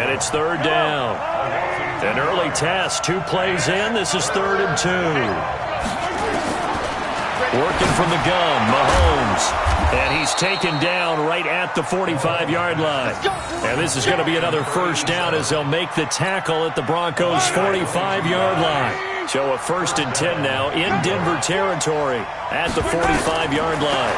And it's third down. An early test. 2 plays in. This is 3rd and 2. Working from the gun, Mahomes. And he's taken down right at the 45-yard line. And this is going to be another first down as they'll make the tackle at the Broncos' 45-yard line. So a 1st and 10 now in Denver territory at the 45-yard line.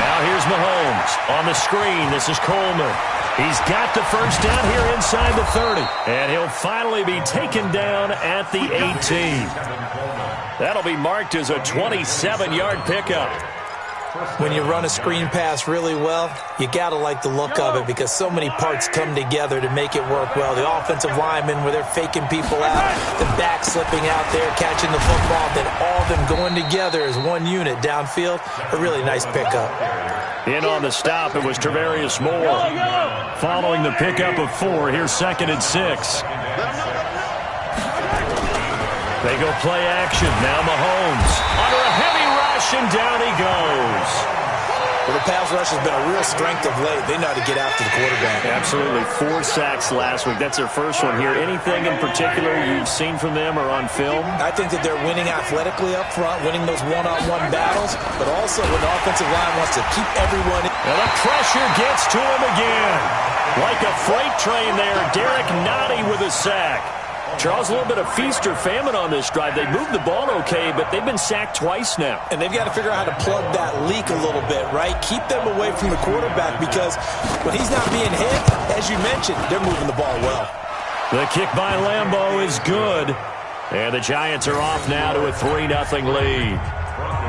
Now here's Mahomes on the screen. This is Coleman. He's got the first down here inside the 30. And he'll finally be taken down at the 18. That'll be marked as a 27-yard pickup. When you run a screen pass really well, you got to like the look of it because so many parts come together to make it work well. The offensive linemen, where they're faking people out, the back slipping out there, catching the football, then all of them going together as one unit downfield. A really nice pickup. In on the stop, it was Travarius Moore. Following the pickup of 4, here's 2nd and 6. They go play action. Now Mahomes under a heavy rush, and down he goes. Well, the pass rush has been a real strength of late. They know how to get after the quarterback. Absolutely. 4 sacks last week. That's their first one here. Anything in particular you've seen from them or on film? I think that they're winning athletically up front, winning those one-on-one battles, but also when the offensive line wants to keep everyone in. And the pressure gets to him again. Like a freight train there, Derek Nottie with a sack. Charles, a little bit of feast or famine on this drive. They moved the ball okay, but they've been sacked twice now. And they've got to figure out how to plug that leak a little bit, right? Keep them away from the quarterback because when he's not being hit, as you mentioned, they're moving the ball well. The kick by Lambeau is good. And the Giants are off now to a 3-0 lead.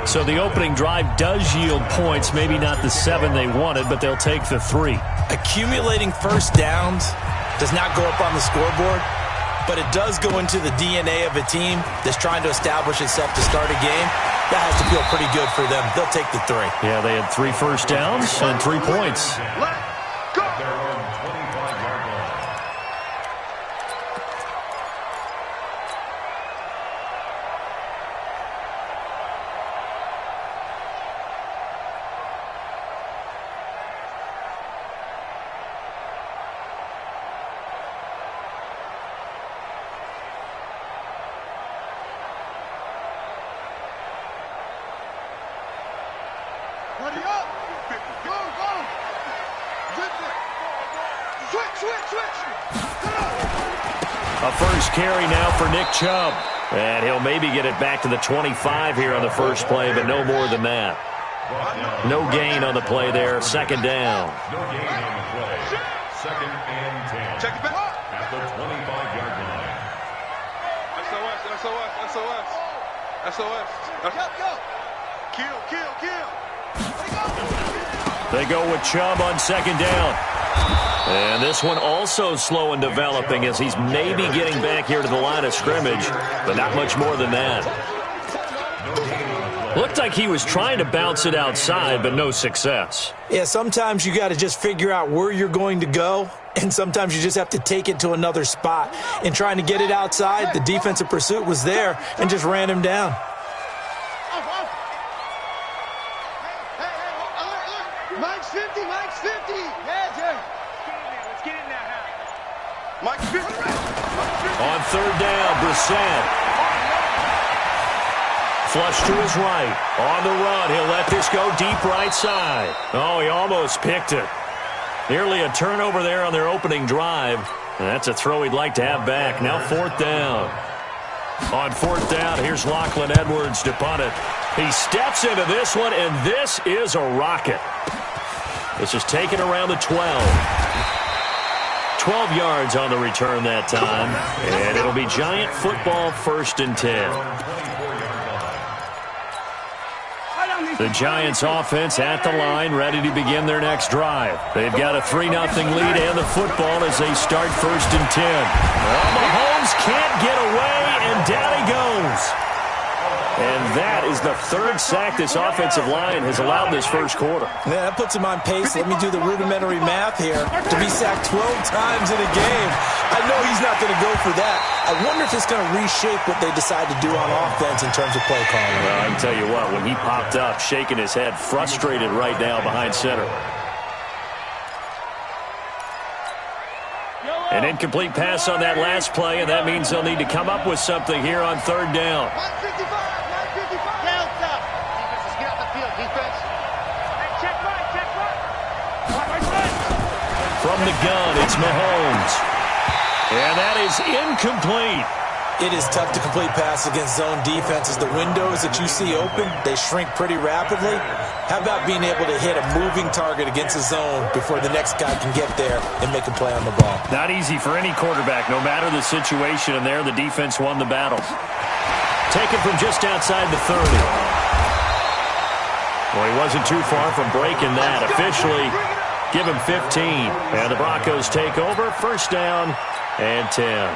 So the opening drive does yield points, maybe not the 7 they wanted, but they'll take the 3. Accumulating first downs does not go up on the scoreboard, but it does go into the DNA of a team that's trying to establish itself to start a game. That has to feel pretty good for them. They'll take the 3. Yeah, they had 3 first downs and 3 points. A first carry now for Nick Chubb. And he'll maybe get it back to the 25 here on the first play, but no more than that. No gain on the play there. 2nd down. No gain on the play. 2nd and 10. Check it back. At the 25-yard line. SOS. Kill. They go with Chubb on 2nd down. And this one also slow and developing as he's maybe getting back here to the line of scrimmage, but not much more than that. Looked like he was trying to bounce it outside, but no success. Yeah, sometimes you got to just figure out where you're going to go, and sometimes you just have to take it to another spot. In trying to get it outside, the defensive pursuit was there and just ran him down. Mike's 50. Mike's 50. On 3rd down, Brissett. Flush to his right. On the run, he'll let this go deep right side. Oh, he almost picked it. Nearly a turnover there on their opening drive. And that's a throw he'd like to have back. Now 4th down. On 4th down, here's Lachlan Edwards to punt it. He steps into this one, and this is a rocket. This is taken around the 12. 12 yards on the return that time. And it'll be Giant football 1st and 10. The Giants offense at the line, ready to begin their next drive. They've got a 3-0 lead and the football as they start 1st and 10. Well, Mahomes can't get away, and down he goes. And that is the 3rd sack this offensive line has allowed this first quarter. Yeah, that puts him on pace. Let me do the rudimentary math here. To be sacked 12 times in a game, I know he's not going to go for that. I wonder if it's going to reshape what they decide to do on offense in terms of play calling. Well, I can tell you what, when he popped up, shaking his head, frustrated right now behind center. An incomplete pass on that last play, and that means they'll need to come up with something here on third down. From the gun, it's Mahomes. And that is incomplete. It is tough to complete passes against zone defenses. The windows that you see open, they shrink pretty rapidly. How about being able to hit a moving target against a zone before the next guy can get there and make a play on the ball? Not easy for any quarterback, no matter the situation, and there the defense won the battle. Taken from just outside the 30. Well, he wasn't too far from breaking that. Officially, give him 15. And the Broncos take over. First down and 10.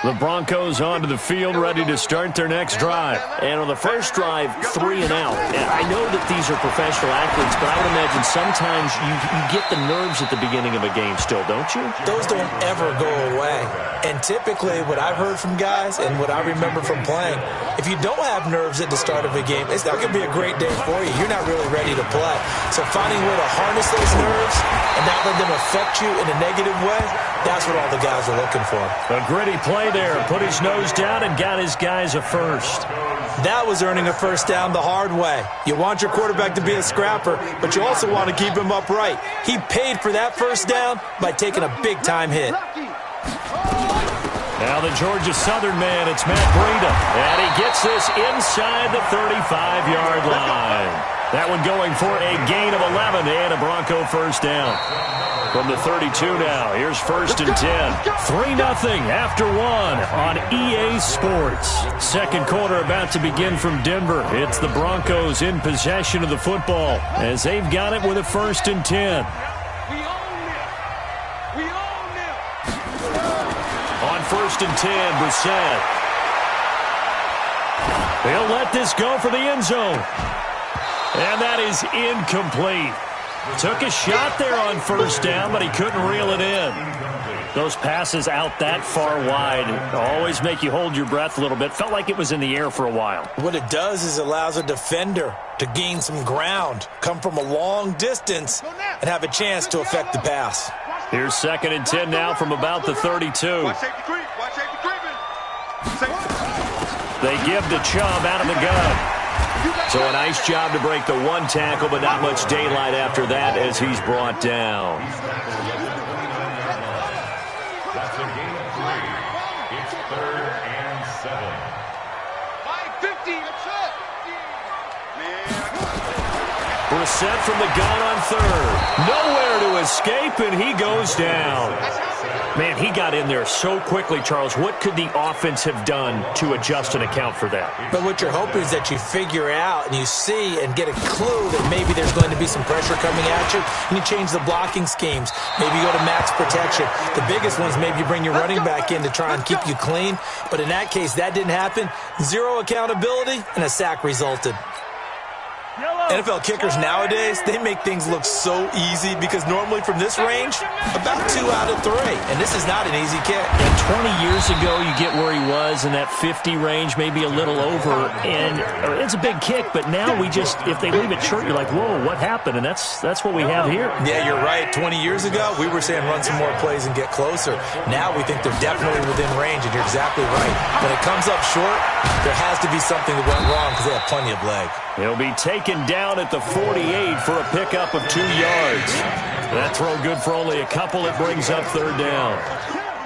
The Broncos onto the field, ready to start their next drive. And on the first drive, 3 and out. And I know that these are professional athletes, but I would imagine sometimes you get the nerves at the beginning of a game still, don't you? Those don't ever go away. And typically, what I've heard from guys and what I remember from playing, if you don't have nerves at the start of a game, it's not going to be a great day for you. You're not really ready to play. So finding a way to harness those nerves and not let them affect you in a negative way, that's what all the guys are looking for. A gritty play there. Put his nose down and got his guys a first. That was earning a first down the hard way. You want your quarterback to be a scrapper, but you also want to keep him upright. He paid for that first down by taking a big-time hit. Now the Georgia Southern man, it's Matt Breida. And he gets this inside the 35-yard line. That one going for a gain of 11 and a Bronco first down. From the 32 now, here's first and 10. 3-0 after 1 on EA Sports. Second quarter about to begin from Denver. It's the Broncos in possession of the football as they've got it with a first and 10. On first and 10, Brissett. He'll let this go for the end zone. And that is incomplete. Took a shot there on first down, but he couldn't reel it in. Those passes out that far wide always make you hold your breath a little bit. Felt like it was in the air for a while. What it does is it allows a defender to gain some ground, come from a long distance, and have a chance to affect the pass. Here's second and 10 now from about the 32. They give to Chubb out of the gun. So a nice job to break the one tackle, but not much daylight after that as he's brought down. That's a gain of 3. It's third and 7. 5-50. Brissett from the gun on third. Nowhere to escape, and he goes down. Man, he got in there so quickly, Charles. What could the offense have done to adjust and account for that? But what you're hoping is that you figure out and you see and get a clue that maybe there's going to be some pressure coming at you, and you change the blocking schemes. Maybe you go to max protection. The biggest ones, maybe you bring your running back in to try and keep you clean. But in that case, that didn't happen. Zero accountability, and a sack resulted. NFL kickers nowadays, they make things look so easy because normally from this range, about 2 out of 3. And this is not an easy kick. And 20 years ago, you get where he was in that 50 range, maybe a little over. And it's a big kick, but now we just, if they leave it short, you're like, whoa, what happened? And that's what we have here. Yeah, you're right. 20 years ago, we were saying run some more plays and get closer. Now we think they're definitely within range, and you're exactly right. When it comes up short, there has to be something that went wrong because they have plenty of leg. He'll be taken down at the 48 for a pickup of 2 yards. That throw good for only a couple. It brings up third down.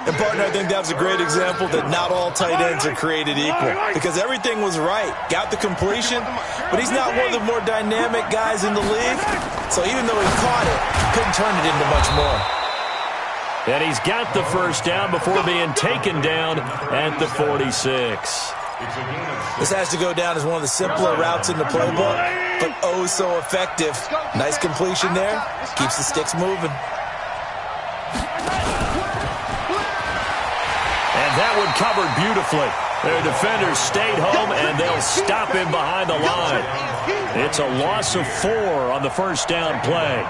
And, partner, I think that was a great example that not all tight ends are created equal because everything was right. Got the completion, but he's not one of the more dynamic guys in the league. So even though he caught it, couldn't turn it into much more. And he's got the first down before being taken down at the 46. This has to go down as one of the simpler routes in the playbook, but oh so effective. Nice completion there. Keeps the sticks moving. And that one covered beautifully. Their defenders stayed home, and they'll stop him behind the line. It's a loss of 4 on the first down play.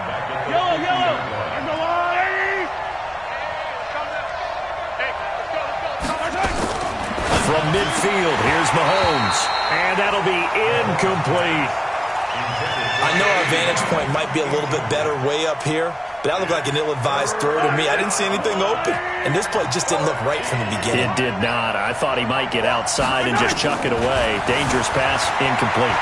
From midfield, here's Mahomes. And that'll be incomplete. I know our vantage point might be a little bit better way up here, but that looked like an ill-advised throw to me. I didn't see anything open, and this play just didn't look right from the beginning. It did not. I thought he might get outside and just chuck it away. Dangerous pass, incomplete.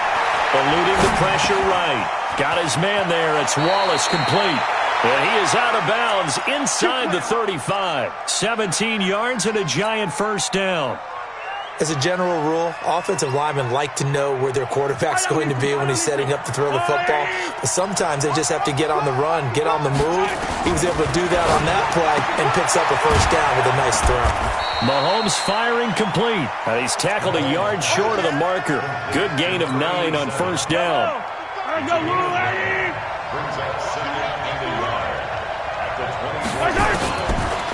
Eluding the pressure right. Got his man there. It's Wallace, complete. And he is out of bounds inside the 35. 17 yards and a giant first down. As a general rule, offensive linemen like to know where their quarterback's going to be when he's setting up to throw the football. But sometimes they just have to get on the run, get on the move. He was able to do that on that play and picks up a first down with a nice throw. Mahomes firing complete. He's tackled a yard short of the marker. Good gain of 9 on first down. Brings up second and a yard at the 20.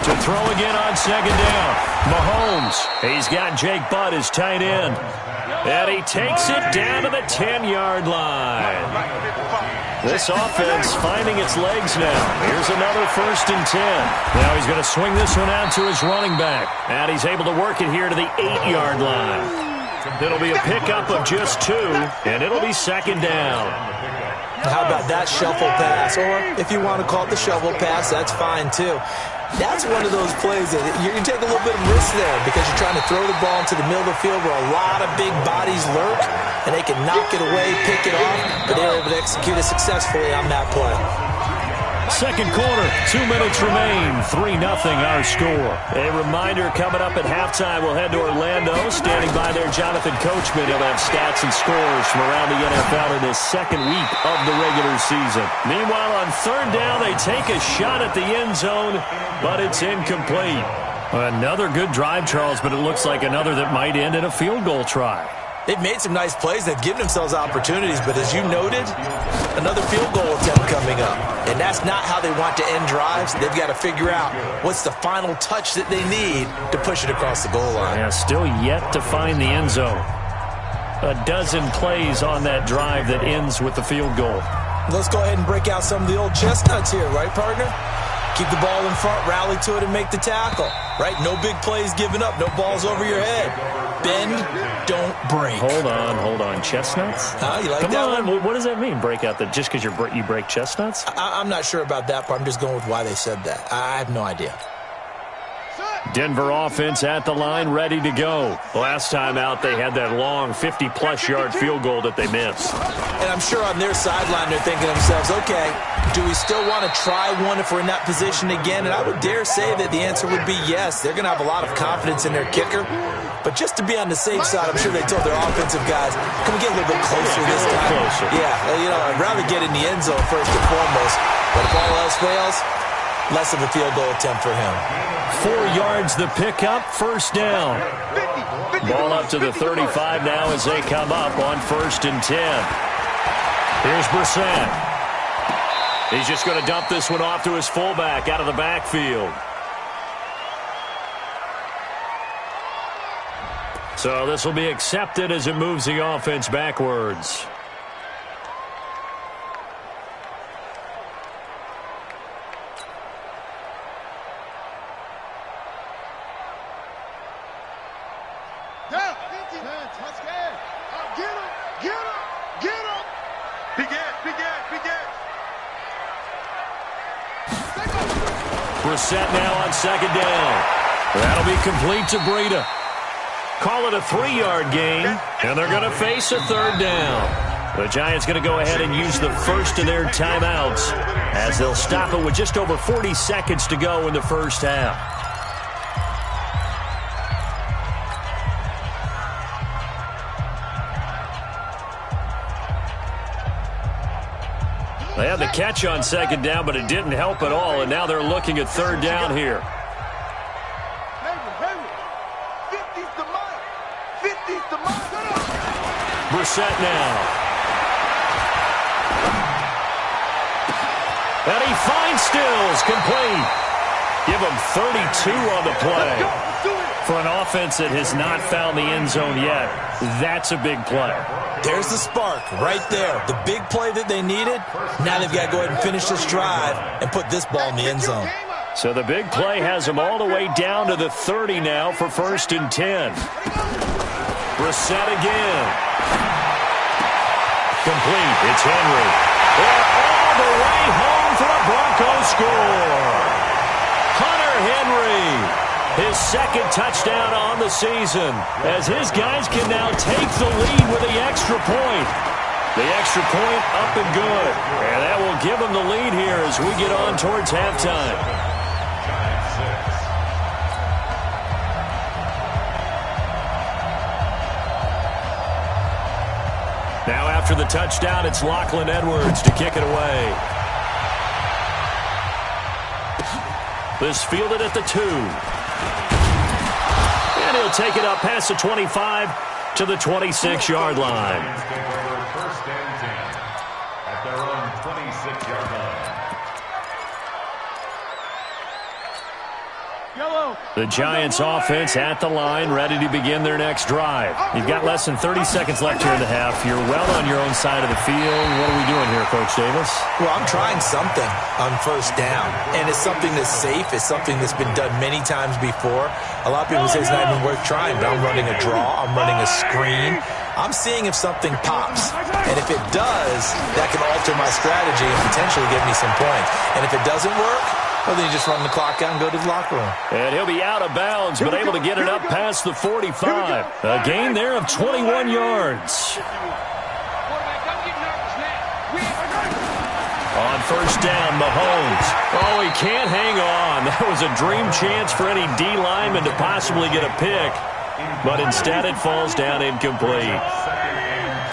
To throw again on second down. Mahomes. He's got Jake Butt as tight end. And he takes it down to the 10-yard line. This offense finding its legs now. Here's another first and 10. Now he's going to swing this one out to his running back. And he's able to work it here to the 8-yard line. It'll be a pickup of just 2, and it'll be second down. How about that shuffle pass? Or if you want to call it the shovel pass, that's fine too. That's one of those plays that you can take a little bit of risk there because you're trying to throw the ball into the middle of the field where a lot of big bodies lurk, and they can knock it away, pick it off, but they're able to execute it successfully on that play. Second quarter, 2 minutes remain, 3-0 our score. A reminder, coming up at halftime, we'll head to Orlando. Standing by there, Jonathan Coachman. He'll have stats and scores from around the NFL in this second week of the regular season. Meanwhile, on third down, they take a shot at the end zone, but it's incomplete. Another good drive, Charles, but it looks like another that might end in a field goal try. They've made some nice plays. They've given themselves opportunities, but as you noted, another field goal attempt coming up. And that's not how they want to end drives. They've got to figure out what's the final touch that they need to push it across the goal line. Yeah, still yet to find the end zone. A dozen plays on that drive that ends with the field goal. Let's go ahead and break out some of the old chestnuts here, right, partner? Keep the ball in front, rally to it, and make the tackle, right? No big plays given up, no balls over your head. Bend, don't break. Hold on. Chestnuts? You like Come that on. one? What does that mean, break out? Just because you break chestnuts? I'm not sure about that part. I'm just going with why they said that. I have no idea. Denver offense at the line, ready to go. Last time out, they had that long 50-plus yard field goal that they missed. And I'm sure on their sideline, they're thinking to themselves, okay, do we still want to try one if we're in that position again? And I would dare say that the answer would be yes. They're going to have a lot of confidence in their kicker. But just to be on the safe side, I'm sure they told their offensive guys, can we get a little bit closer this time? Closer. Yeah, I'd rather get in the end zone first and foremost. But if all else fails, less of a field goal attempt for him. 4 yards the pickup, first down. Ball up to the 35 now as they come up on first and 10. Here's Brissett. He's just going to dump this one off to his fullback out of the backfield. So this will be accepted as it moves the offense backwards. Brissett now on second down. That'll be complete to Breida. Call it a 3-yard gain, and they're going to face a third down. The Giants going to go ahead and use the first of their timeouts as they'll stop it with just over 40 seconds to go in the first half. They had the catch on second down, but it didn't help at all, and now they're looking at third down here. Brissett now. And he finds Stills, complete. Give him 32 on the play. For an offense that has not found the end zone yet, that's a big play. There's the spark right there. The big play that they needed. Now they've got to go ahead and finish this drive and put this ball in the end zone. So the big play has them all the way down to the 30 now for first and 10. Brissett again. complete. It's Henry. They're all the way home for the Broncos score. Hunter Henry, his second touchdown on the season, as his guys can now take the lead with the extra point. The extra point up and good. And that will give them the lead here as we get on towards halftime. Now after the touchdown, it's Lachlan Edwards to kick it away. This fielded at the 2. And he'll take it up past the 25 to the 26-yard line. First and 10 at their own 26-yard line. The Giants offense at the line, ready to begin their next drive. You've got less than 30 seconds left here in the half. You're well on your own side of the field. What are we doing here, Coach Davis? Well, I'm trying something on first down, and it's something that's safe. It's something that's been done many times before. A lot of people say it's not even worth trying, but I'm running a draw. I'm running a screen. I'm seeing if something pops, and if it does, that can alter my strategy and potentially give me some points. And if it doesn't work, well, then you just run the clock out and go to the locker room. And he'll be out of bounds, but able to get it up past the 45. A gain there of 21 yards. On first down, Mahomes. Oh, he can't hang on. That was a dream chance for any D lineman to possibly get a pick. But instead it falls down incomplete.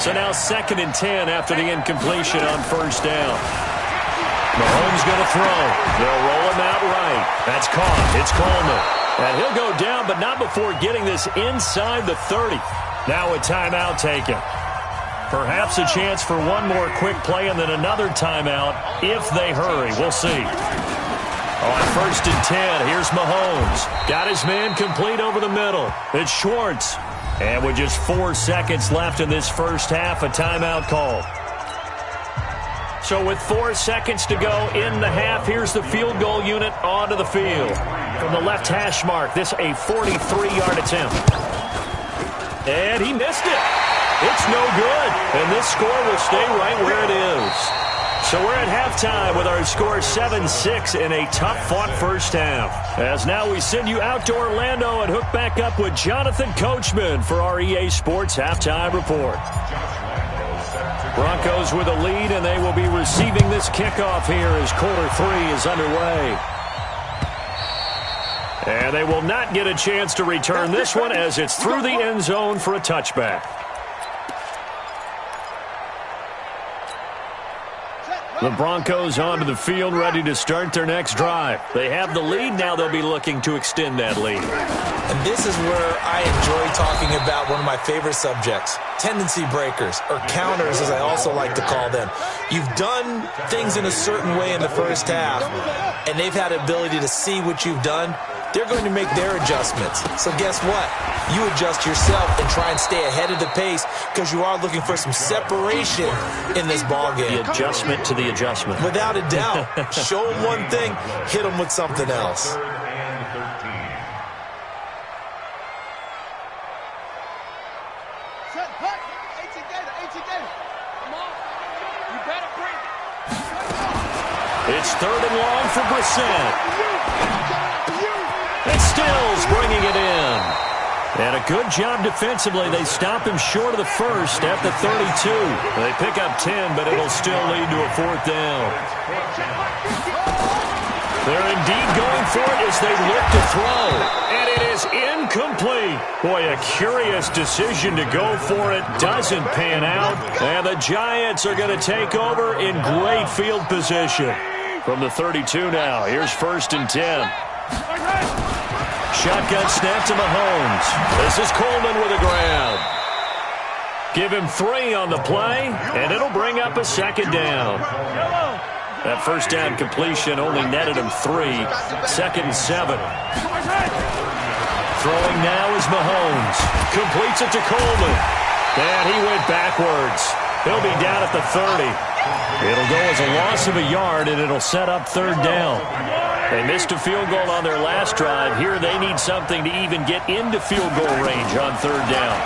So now 2nd and 10 after the incompletion on first down. Mahomes going to throw. They'll roll him out right. That's caught. It's Coleman. And he'll go down, but not before getting this inside the 30. Now a timeout taken. Perhaps a chance for one more quick play and then another timeout if they hurry. We'll see. On first and 10, here's Mahomes. Got his man complete over the middle. It's Schwartz. And with just 4 seconds left in this first half, a timeout call. So with 4 seconds to go in the half, here's the field goal unit onto the field. From the left hash mark, this a 43-yard attempt. And he missed it. It's no good. And this score will stay right where it is. So we're at halftime with our score 7-6 in a tough-fought first half. As now we send you out to Orlando and hook back up with Jonathan Coachman for our EA Sports Halftime Report. Broncos with a lead, and they will be receiving this kickoff here as quarter 3 is underway. And they will not get a chance to return this one as it's through the end zone for a touchback. The Broncos onto the field, ready to start their next drive. They have the lead. Now they'll be looking to extend that lead. And this is where I enjoy talking about one of my favorite subjects, tendency breakers, or counters as I also like to call them. You've done things in a certain way in the first half, and they've had the ability to see what you've done. They're going to make their adjustments. So guess what? You adjust yourself and try and stay ahead of the pace because you are looking for some separation in this ball game. The adjustment to the adjustment. Without a doubt. Show them one thing, hit them with something else. It's 3rd and long for Brissett. And Stills bringing it in. And a good job defensively. They stop him short of the first at the 32. They pick up 10, but it'll still lead to a 4th down. They're indeed going for it as they look to throw. And it is incomplete. Boy, a curious decision to go for it. Doesn't pan out. And the Giants are going to take over in great field position. From the 32 now, here's 1st and 10. Shotgun snap to Mahomes. This is Coleman with a grab. Give him 3 on the play, and it'll bring up a 2nd down. That first down completion only netted him 3. 2nd and 7. Throwing now is Mahomes. Completes it to Coleman. And he went backwards. He'll be down at the 30. It'll go as a loss of a yard, and it'll set up 3rd down. They missed a field goal on their last drive. Here they need something to even get into field goal range on 3rd down.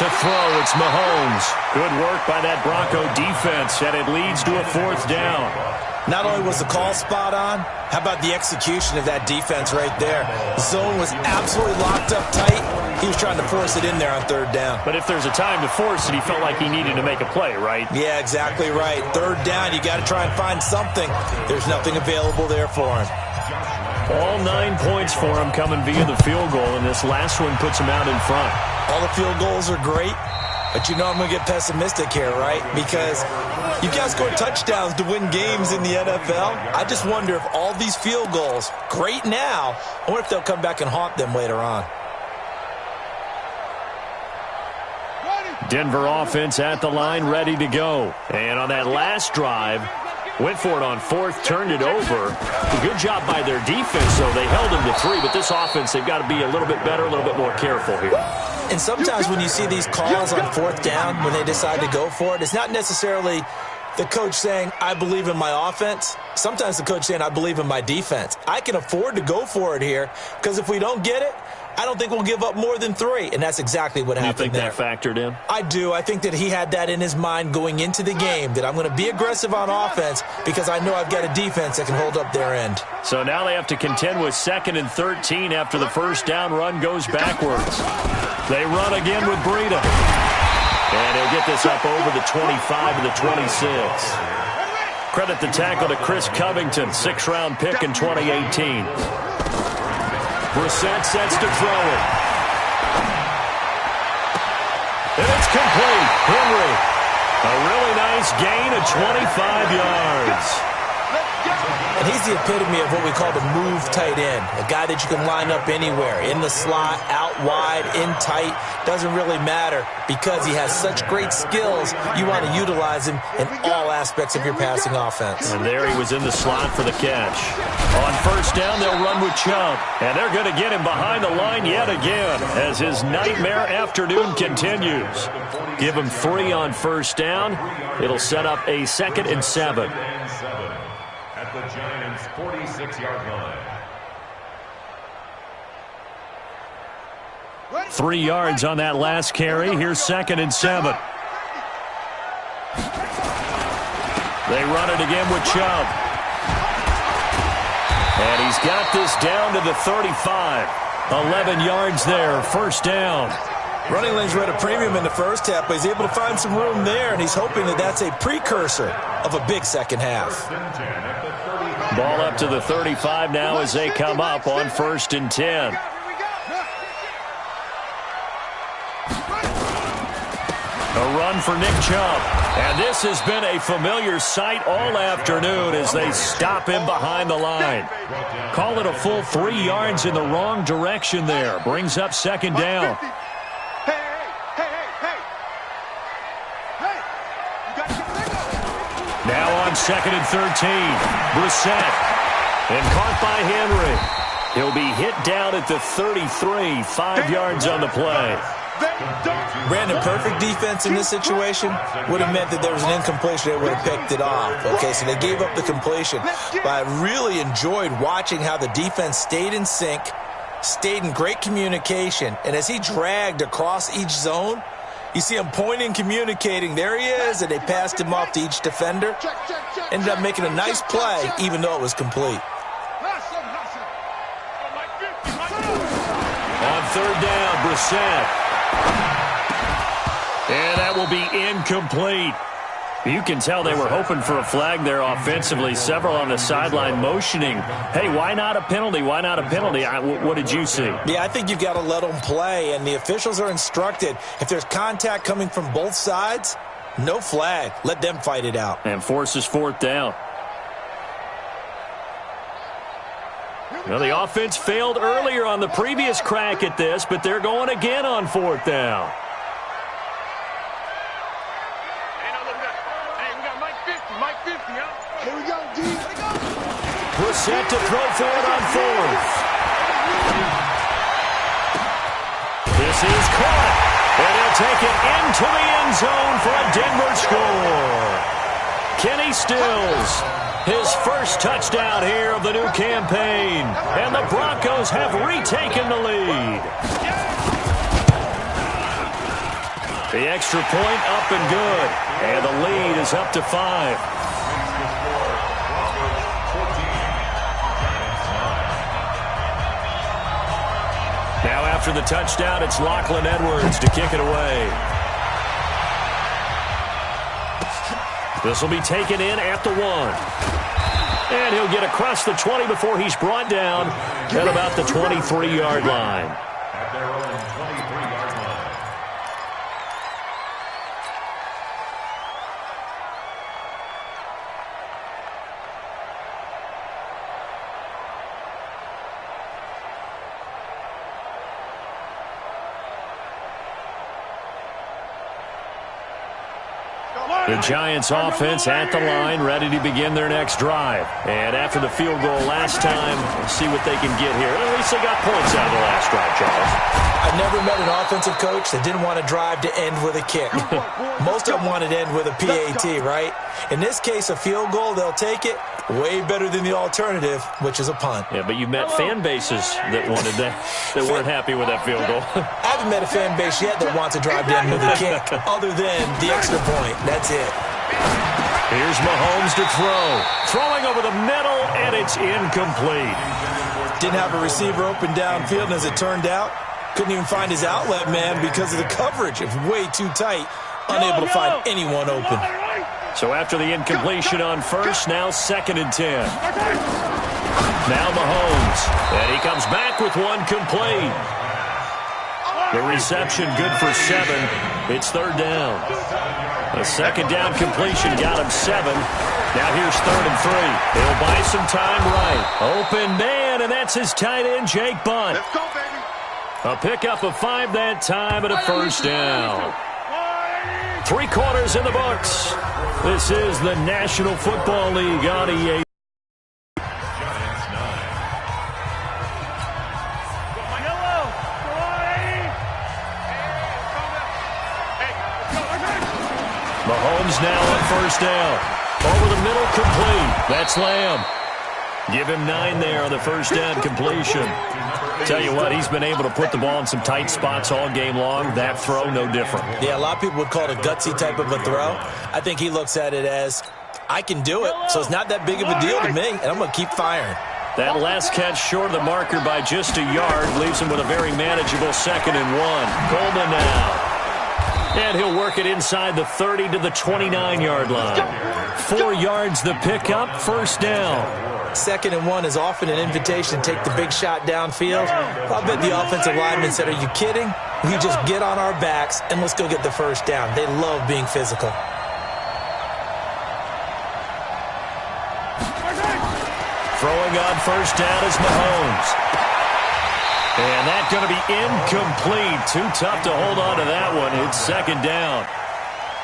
To throw, it's Mahomes. Good work by that Bronco defense, and it leads to a 4th down. Not only was the call spot on, how about the execution of that defense right there? The zone was absolutely locked up tight. He was trying to force it in there on 3rd down. But if there's a time to force it, he felt like he needed to make a play, right? Yeah, exactly right. 3rd down, you got to try and find something. There's nothing available there for him. All 9 points for him coming via the field goal, and this last one puts him out in front. All the field goals are great, but you know I'm going to get pessimistic here, right? Because you guys score touchdowns to win games in the NFL. I just wonder if all these field goals, great now, I wonder if they'll come back and haunt them later on. Denver offense at the line, ready to go. And on that last drive, went for it on 4th, turned it over. Good job by their defense, though. They held him to 3, but this offense, they've got to be a little bit better, a little bit more careful here. And sometimes when you see these calls on 4th down, when they decide to go for it, it's not necessarily the coach saying, I believe in my offense. Sometimes the coach saying, I believe in my defense. I can afford to go for it here, because if we don't get it, I don't think we'll give up more than 3, and that's exactly what happened there. You think that factored in? I do. I think that he had that in his mind going into the game, that I'm going to be aggressive on offense because I know I've got a defense that can hold up their end. So now they have to contend with 2nd and 13 after the 1st down run goes backwards. They run again with Breida. And he'll get this up over the 25 to the 26. Credit the tackle to Chris Covington, 6th-round pick in 2018. Brissett sets to throw it. And it's complete. Henry. A really nice gain of 25 yards. And he's the epitome of what we call the move tight end. A guy that you can line up anywhere. In the slot, out wide, in tight. Doesn't really matter because he has such great skills. You want to utilize him in all aspects of your passing offense. And there he was in the slot for the catch. On 1st down, they'll run with Chubb. And they're going to get him behind the line yet again as his nightmare afternoon continues. Give him 3 on 1st down. It'll set up a 2nd and 7. At the Giants' 46-yard line. 3 yards on that last carry. Here's 2nd and 7. They run it again with Chubb. And he's got this down to the 35. 11 yards there, 1st down. Running lanes were at a premium in the 1st half, but he's able to find some room there, and he's hoping that that's a precursor of a big 2nd half. Ball up to the 35 now as they come up on 1st and 10. A run for Nick Chubb. And this has been a familiar sight all afternoon as they stop him behind the line. Call it a full 3 yards in the wrong direction there. Brings up 2nd down. Now on 2nd and 13. Brissett. And caught by Henry. He'll be hit down at the 33. 5 yards on the play. Brandon, perfect defense in this situation would have meant that there was an incompletion. They would have picked it off. Okay, so they gave up the completion. But I really enjoyed watching how the defense stayed in sync, stayed in great communication. And as he dragged across each zone, you see him pointing, communicating. There he is, and they passed him off to each defender. Ended up making a nice play, even though it was complete. On 3rd down, Brissett. And that will be incomplete. You can tell they were hoping for a flag there offensively. Several on the sideline motioning, hey, why not a penalty? Why not a penalty? What did you see? Yeah, I think you've got to let them play, and the officials are instructed. If there's contact coming from both sides, no flag. Let them fight it out. And forces 4th down. Well, the offense failed earlier on the previous crack at this, but they're going again on 4th down. Here we go, D. Brissett to throw for it on 4th. This is caught. And he'll take it into the end zone for a Denver score. Kenny Stills, his first touchdown here of the new campaign. And the Broncos have retaken the lead. The extra point up and good. And the lead is up to 5. Now after the touchdown, it's Lachlan Edwards to kick it away. This will be taken in at the 1. And he'll get across the 20 before he's brought down at about the 23-yard line. At their own 23-yard line. The Giants offense at the line, ready to begin their next drive. And after the field goal last time, let's see what they can get here. At least they got points out of the last drive, Charles. I've never met an offensive coach that didn't want to drive to end with a kick. Most of them wanted to end with a PAT, right? In this case, a field goal, they'll take it. Way better than the alternative, which is a punt. Yeah, but you've met fan bases that wanted that, that weren't happy with that field goal. I haven't met a fan base yet that wants to drive down with a kick, other than the extra point. That's it. Here's Mahomes to throw. Throwing over the middle, and it's incomplete. Didn't have a receiver open downfield, and as it turned out, couldn't even find his outlet man because of the coverage. It's way too tight. Unable to find anyone open. So after the incompletion on first, now 2nd and 10. Now Mahomes. And he comes back with one complete. The reception good for 7. It's 3rd down. A 2nd down completion got him 7. Now here's 3rd and 3. He'll buy some time right. Open man, and that's his tight end, Jake Bunt. Let's go, baby. A pickup of 5 that time and a 1st down. 3 quarters in the books. This is the National Football League on EA. Mahomes now on 1st down. Over the middle, complete. That's Lamb. Give him 9 there on the 1st down completion. Tell you what, he's been able to put the ball in some tight spots all game long. That throw, no different. Yeah, a lot of people would call it a gutsy type of a throw. I think he looks at it as, I can do it, so it's not that big of a deal to me, and I'm going to keep firing. That last catch short of the marker by just a yard leaves him with a very manageable 2nd and 1. Coleman now. And he'll work it inside the 30 to the 29-yard line. 4 yards the pickup, 1st down. 2nd and 1 is often an invitation to take the big shot downfield. I bet the offensive lineman said, are you kidding? We just get on our backs and let's go get the 1st down. They love being physical. Throwing on 1st down is Mahomes. And that's going to be incomplete. Too tough to hold on to that one. It's 2nd down.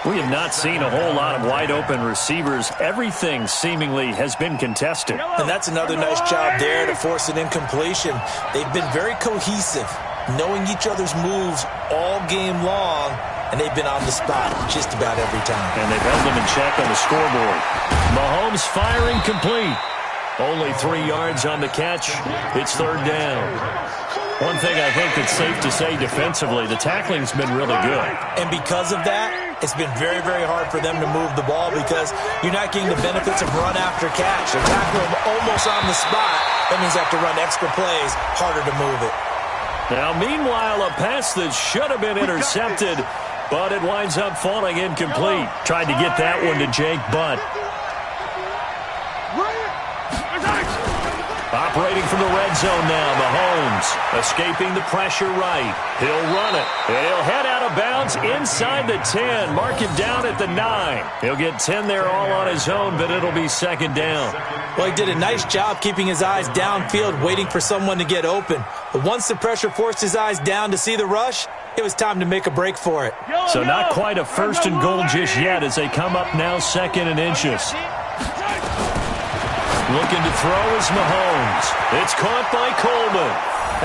We have not seen a whole lot of wide-open receivers. Everything seemingly has been contested. And that's another nice job there to force an incompletion. They've been very cohesive, knowing each other's moves all game long, and they've been on the spot just about every time. And they've held them in check on the scoreboard. Mahomes firing complete. Only 3 yards on the catch. It's 3rd down. One thing I think that's safe to say defensively, the tackling's been really good. And because of that, it's been very, very hard for them to move the ball because you're not getting the benefits of run after catch. They're tackling them almost on the spot. That means they have to run extra plays, harder to move it. Now, meanwhile, a pass that should have been intercepted, but it winds up falling incomplete. Tried to get that one to Jake Bunt. Operating from the red zone now, Mahomes escaping the pressure right. He'll run it, and he'll head out of bounds inside the 10. Mark him down at the 9. He'll get 10 there all on his own, but it'll be 2nd down. Well, he did a nice job keeping his eyes downfield, waiting for someone to get open. But once the pressure forced his eyes down to see the rush, it was time to make a break for it. So not quite a 1st and goal just yet as they come up now 2nd and inches. Looking to throw is Mahomes. It's caught by Coleman.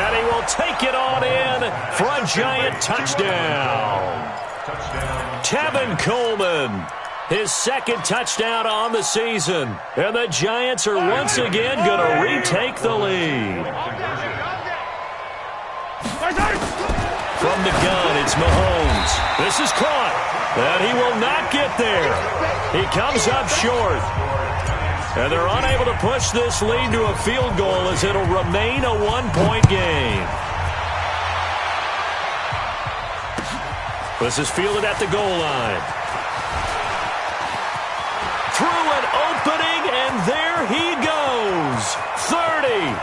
And he will take it on in for a Giant touchdown. Tevin Coleman, his 2nd touchdown on the season. And the Giants are once again going to retake the lead. From From the gun, it's Mahomes. This is caught, and he will not get there. He comes up short. And they're unable to push this lead to a field goal as it'll remain a one-point game. This is fielded at the goal line. Through an opening, and there he goes. 30,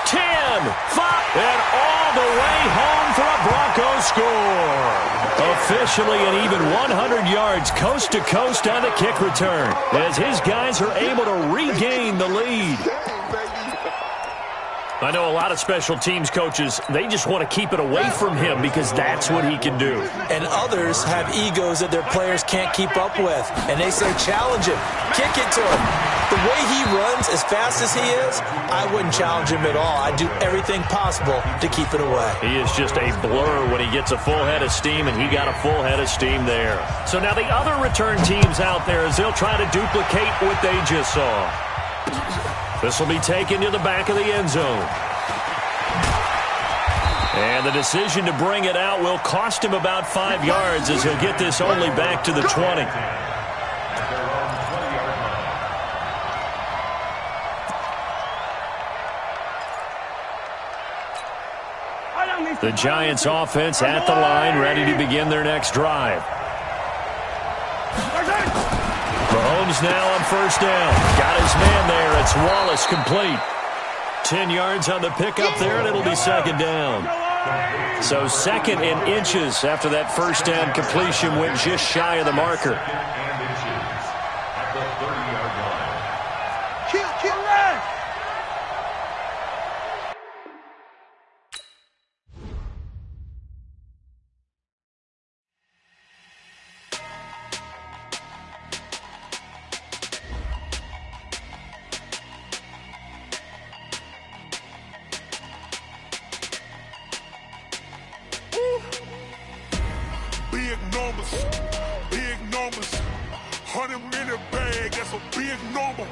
10, 5, and all the way home for a Broncos score. Officially an even 100 yards coast to coast on the kick return as his guys are able to regain the lead. I know a lot of special teams coaches, they just want to keep it away from him because that's what he can do. And others have egos that their players can't keep up with. And they say, challenge him, kick it to him. The way he runs as fast as he is, I wouldn't challenge him at all. I'd do everything possible to keep it away. He is just a blur when he gets a full head of steam, and he got a full head of steam there. So now the other return teams out there as they'll try to duplicate what they just saw. This will be taken to the back of the end zone. And the decision to bring it out will cost him about 5 yards as he'll get this only back to the 20. The Giants offense at the line, ready to begin their next drive. Mahomes now on first down. Got his man there. It's Wallace complete. 10 yards on the pickup there, and it'll be second down. So second and inches after that first down completion went just shy of the marker. Big numbers, 100 in the bag, that's a big number.